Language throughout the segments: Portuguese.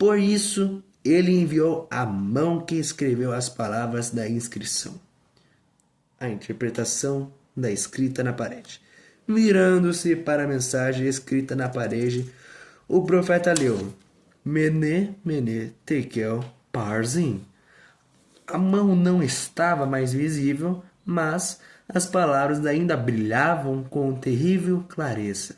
Por isso, ele enviou a mão que escreveu as palavras da inscrição. A interpretação da escrita na parede. Virando-se para a mensagem escrita na parede, o profeta leu: Mene, mene, tekel, parsin. A mão não estava mais visível, mas as palavras ainda brilhavam com terrível clareza.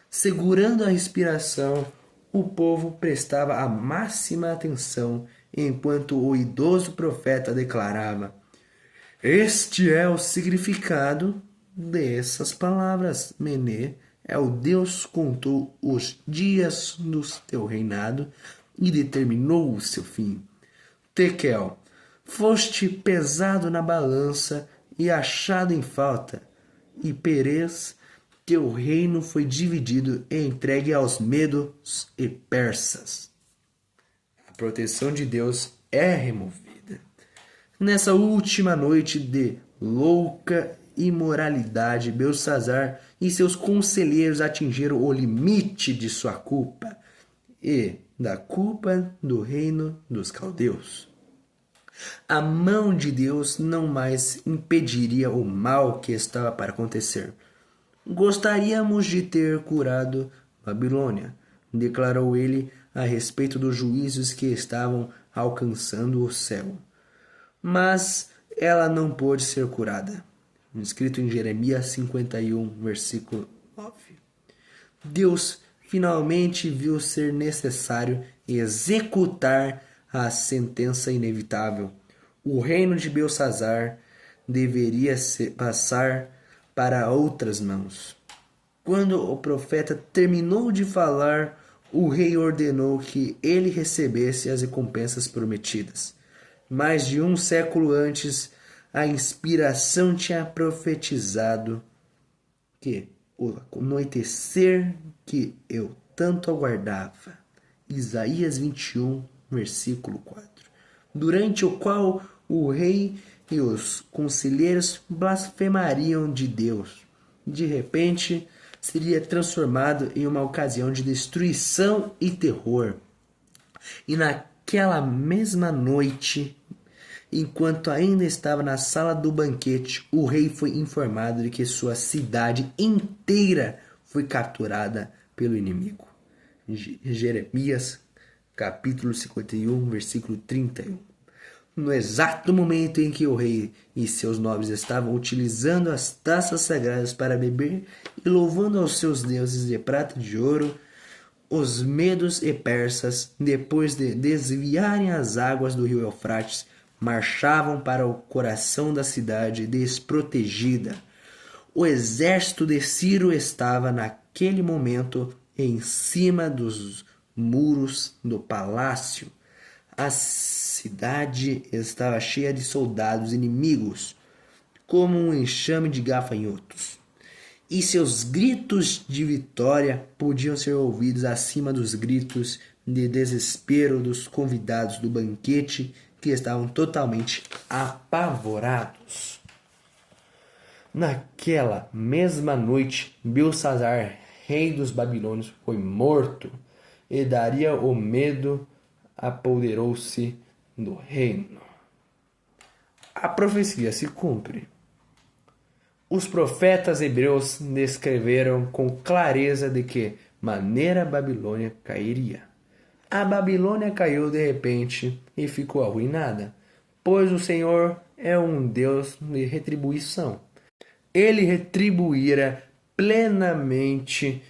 Segurando a respiração, o povo prestava a máxima atenção enquanto o idoso profeta declarava: Este é o significado dessas palavras. Mené é o Deus que contou os dias do teu reinado e determinou o seu fim. Tekel, foste pesado na balança e achado em falta. E Perez, teu reino foi dividido e entregue aos medos e persas. A proteção de Deus é removida. Nessa última noite de louca imoralidade, Belsazar e seus conselheiros atingiram o limite de sua culpa e da culpa do reino dos caldeus. A mão de Deus não mais impediria o mal que estava para acontecer. Gostaríamos de ter curado Babilônia, declarou ele a respeito dos juízos que estavam alcançando o céu. Mas ela não pôde ser curada. Escrito em Jeremias 51, versículo 9. Deus finalmente viu ser necessário executar a sentença inevitável. O reino de Belsazar deveria passar para outras mãos. Quando o profeta terminou de falar, o rei ordenou que ele recebesse as recompensas prometidas. Mais de um século antes, a inspiração tinha profetizado que o anoitecer que eu tanto aguardava. Isaías 21, versículo 4. Durante o qual o rei e os conselheiros blasfemariam de Deus. De repente, seria transformado em uma ocasião de destruição e terror. E naquela mesma noite, enquanto ainda estava na sala do banquete, o rei foi informado de que sua cidade inteira foi capturada pelo inimigo. Jeremias, capítulo 51, versículo 31. No exato momento em que o rei e seus nobres estavam utilizando as taças sagradas para beber e louvando aos seus deuses de prata e de ouro, os medos e persas, depois de desviarem as águas do rio Eufrates, marchavam para o coração da cidade desprotegida. O exército de Ciro estava naquele momento em cima dos muros do palácio. A cidade estava cheia de soldados inimigos, como um enxame de gafanhotos. E seus gritos de vitória podiam ser ouvidos acima dos gritos de desespero dos convidados do banquete, que estavam totalmente apavorados. Naquela mesma noite, Belsazar, rei dos babilônios, foi morto, e daria o medo apoderou-se do reino. A profecia se cumpre. Os profetas hebreus descreveram com clareza de que maneira a Babilônia cairia. A Babilônia caiu de repente e ficou arruinada, pois o Senhor é um Deus de retribuição. Ele retribuirá plenamente.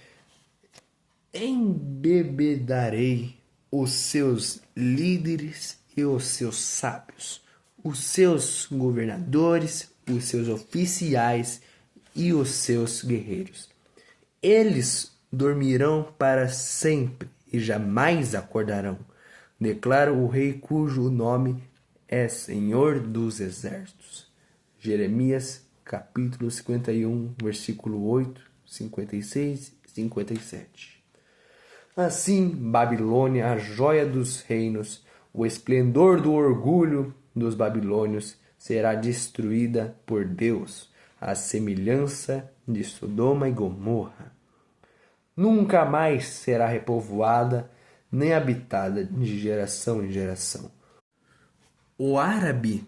Embebedarei os seus líderes e os seus sábios, os seus governadores, os seus oficiais e os seus guerreiros. Eles dormirão para sempre e jamais acordarão, declara o rei cujo nome é Senhor dos Exércitos. Jeremias, capítulo 51, versículo 8, 56 e 57. Assim, Babilônia, a joia dos reinos, o esplendor do orgulho dos babilônios, será destruída por Deus, à semelhança de Sodoma e Gomorra. Nunca mais será repovoada, nem habitada de geração em geração. O árabe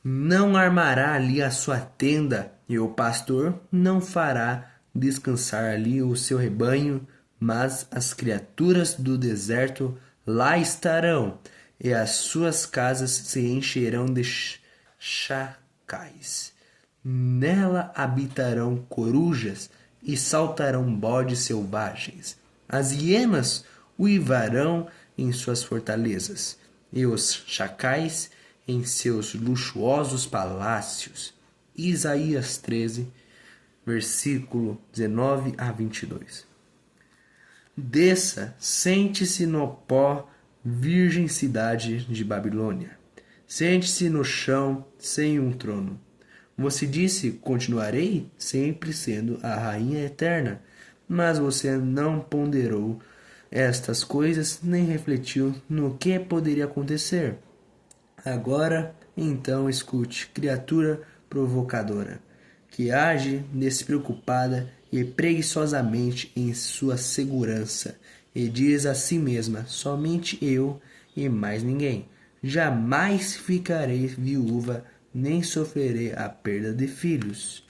não armará ali a sua tenda, e o pastor não fará descansar ali o seu rebanho, mas as criaturas do deserto lá estarão, e as suas casas se encherão de chacais. Nela habitarão corujas e saltarão bodes selvagens. As hienas uivarão em suas fortalezas, e os chacais em seus luxuosos palácios. Isaías 13, versículo 19 a 22. Desça, sente-se no pó, virgem cidade de Babilônia. Sente-se no chão, sem um trono. Você disse, continuarei sempre sendo a rainha eterna, mas você não ponderou estas coisas, nem refletiu no que poderia acontecer. Agora, então, escute, criatura provocadora, que age despreocupada e preguiçosamente em sua segurança, e diz a si mesma, somente eu e mais ninguém. Jamais ficarei viúva, nem sofrerei a perda de filhos.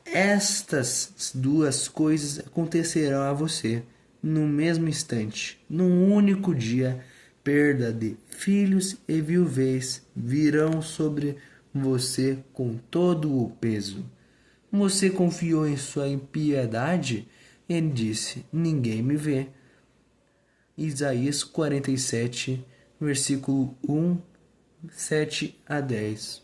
Estas duas coisas acontecerão a você no mesmo instante, num único dia. Perda de filhos e viuvez virão sobre você com todo o peso. Você confiou em sua impiedade? Ele disse, ninguém me vê. Isaías 47, versículo 1, 7 a 10.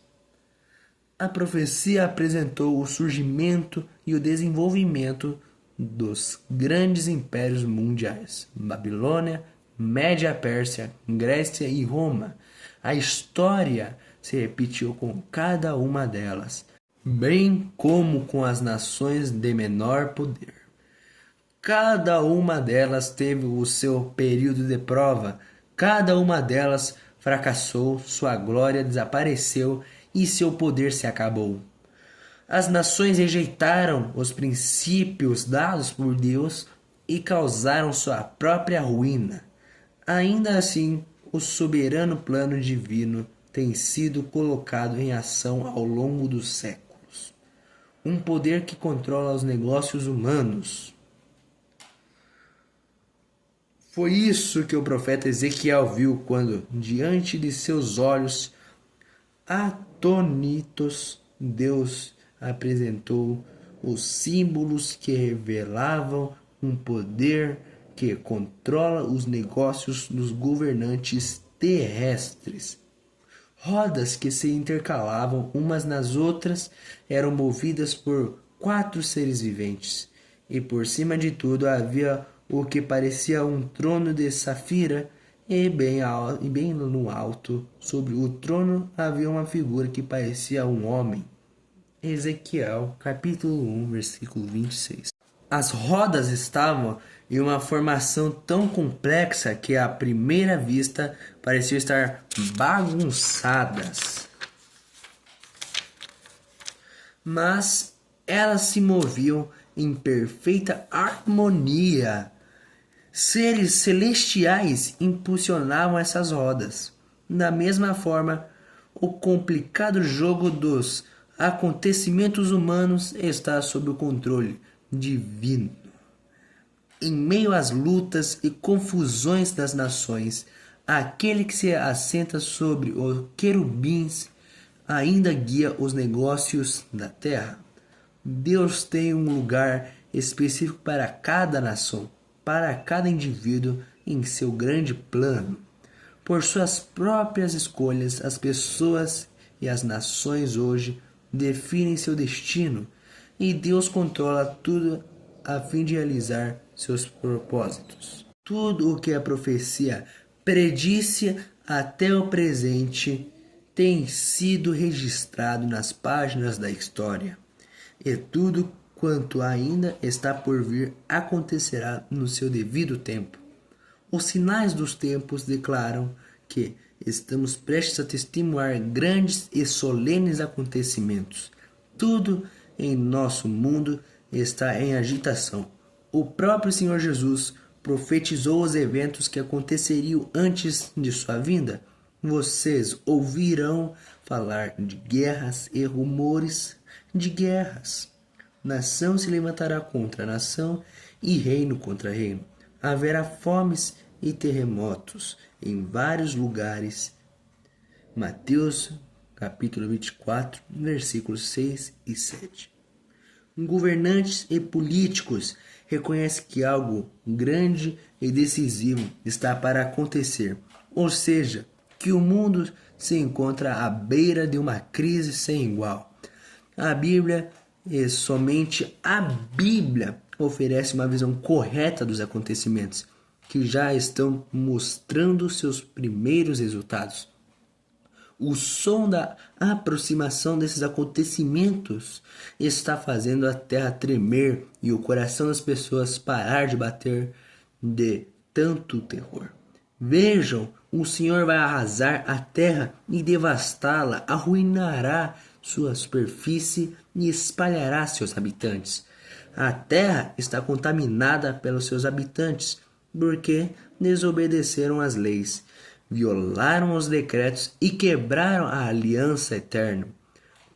A profecia apresentou o surgimento e o desenvolvimento dos grandes impérios mundiais, Babilônia, Média Pérsia, Grécia e Roma. A história se repetiu com cada uma delas, bem como com as nações de menor poder. Cada uma delas teve o seu período de prova, cada uma delas fracassou, sua glória desapareceu e seu poder se acabou. As nações rejeitaram os princípios dados por Deus e causaram sua própria ruína. Ainda assim, o soberano plano divino tem sido colocado em ação ao longo dos séculos. Um poder que controla os negócios humanos. Foi isso que o profeta Ezequiel viu quando, diante de seus olhos atônitos, Deus apresentou os símbolos que revelavam um poder que controla os negócios dos governantes terrestres. Rodas que se intercalavam umas nas outras eram movidas por 4 seres viventes, e por cima de tudo havia o que parecia um trono de safira, e bem no alto, sobre o trono, havia uma figura que parecia um homem. Ezequiel, capítulo 1, versículo 26. As rodas estavam em uma formação tão complexa que à primeira vista pareciam estar bagunçadas. Mas elas se moviam em perfeita harmonia. Seres celestiais impulsionavam essas rodas. Da mesma forma, o complicado jogo dos acontecimentos humanos está sob o controle divino. Em meio às lutas e confusões das nações, aquele que se assenta sobre os querubins ainda guia os negócios da terra. Deus tem um lugar específico para cada nação, para cada indivíduo em seu grande plano. Por suas próprias escolhas, as pessoas e as nações hoje definem seu destino, e Deus controla tudo a fim de realizar seus propósitos. Tudo o que a profecia predisse até o presente tem sido registrado nas páginas da história, e tudo quanto ainda está por vir acontecerá no seu devido tempo. Os sinais dos tempos declaram que estamos prestes a testemunhar grandes e solenes acontecimentos. Tudo em nosso mundo está em agitação. O próprio Senhor Jesus profetizou os eventos que aconteceriam antes de sua vinda. Vocês ouvirão falar de guerras e rumores de guerras. Nação se levantará contra nação e reino contra reino. Haverá fomes e terremotos em vários lugares. Mateus capítulo 24, versículos 6 e 7. Governantes e políticos reconhecem que algo grande e decisivo está para acontecer, ou seja, que o mundo se encontra à beira de uma crise sem igual. A Bíblia, e somente a Bíblia, oferece uma visão correta dos acontecimentos, que já estão mostrando seus primeiros resultados. O som da aproximação desses acontecimentos está fazendo a terra tremer e o coração das pessoas parar de bater de tanto terror. Vejam, o Senhor vai arrasar a terra e devastá-la, arruinará sua superfície e espalhará seus habitantes. A terra está contaminada pelos seus habitantes, porque desobedeceram às leis, violaram os decretos e quebraram a aliança eterna.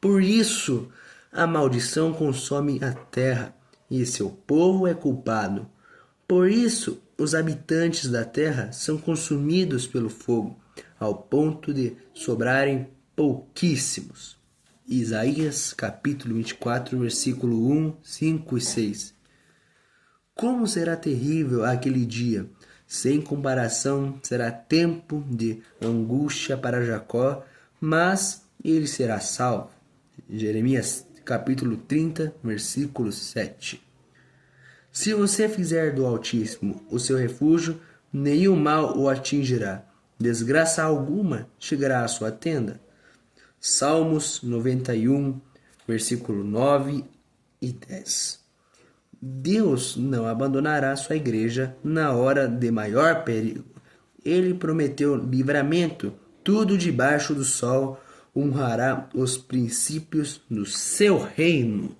Por isso, a maldição consome a terra e seu povo é culpado. Por isso, os habitantes da terra são consumidos pelo fogo, ao ponto de sobrarem pouquíssimos. Isaías capítulo 24, versículo 1, 5 e 6. Como será terrível aquele dia! Sem comparação, será tempo de angústia para Jacó, mas ele será salvo. Jeremias capítulo 30, versículo 7. Se você fizer do Altíssimo o seu refúgio, nenhum mal o atingirá. Desgraça alguma chegará à sua tenda. Salmos 91, versículo 9 e 10. Deus não abandonará sua igreja na hora de maior perigo. Ele prometeu livramento, tudo debaixo do sol honrará os princípios do seu reino.